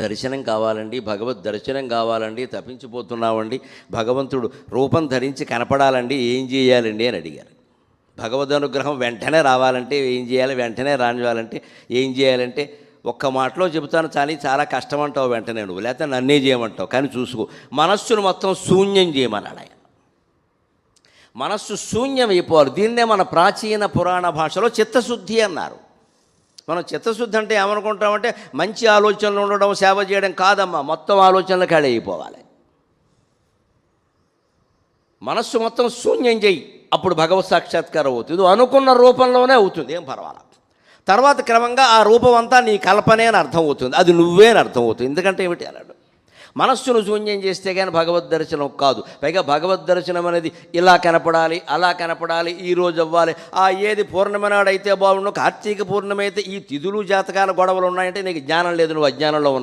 దర్శనం కావాలండి, భగవద్ దర్శనం కావాలండి, తప్పించిపోతున్నామండి, భగవంతుడు రూపం ధరించి కనపడాలండి, ఏం చేయాలండి అని అడిగారు. భగవద్ అనుగ్రహం వెంటనే రావాలంటే ఏం చేయాలి, వెంటనే రానివ్వాలంటే ఏం చేయాలంటే ఒక్క మాటలో చెబుతాను, చాలా కష్టం అంటావు వెంటనే నువ్వు, లేకపోతే నన్నే చేయమంటావు. కానీ చూసుకో, మనస్సును మొత్తం శూన్యం చేయమన్నాడు ఆయన. మనస్సు శూన్యం అయిపోవాలి. దీన్నే మన ప్రాచీన పురాణ భాషలో చిత్తశుద్ధి అన్నారు. మనం చిత్తశుద్ధి అంటే ఏమనుకుంటామంటే మంచి ఆలోచనలు ఉండడం, సేవ చేయడం కాదమ్మా, మొత్తం ఆలోచనలు కాడే అయిపోవాలి. మనస్సు మొత్తం శూన్యం చేయి, అప్పుడు భగవత్ సాక్షాత్కారం అవుతుంది. అనుకున్న రూపంలోనే అవుతుంది, ఏం పర్వాలేదు. తర్వాత క్రమంగా ఆ రూపం అంతా నీ కల్పనే అని అర్థం అవుతుంది, అది నువ్వే అని అర్థం అవుతుంది. ఎందుకంటే ఏమిటి అన్నాడు, మనస్సును శూన్యం చేస్తే కానీ భగవద్ దర్శనం కాదు. పైగా భగవద్ దర్శనం అనేది ఇలా కనపడాలి, అలా కనపడాలి, ఈరోజు అవ్వాలి, ఏది పూర్ణిమ నాడైతే బాగుండు, కార్తీక పూర్ణిమ అయితే ఈ తిథులు జాతకాల గొడవలు ఉన్నాయంటే నీకు జ్ఞానం లేదు, నువ్వు అజ్ఞానంలో ఉన్నావు.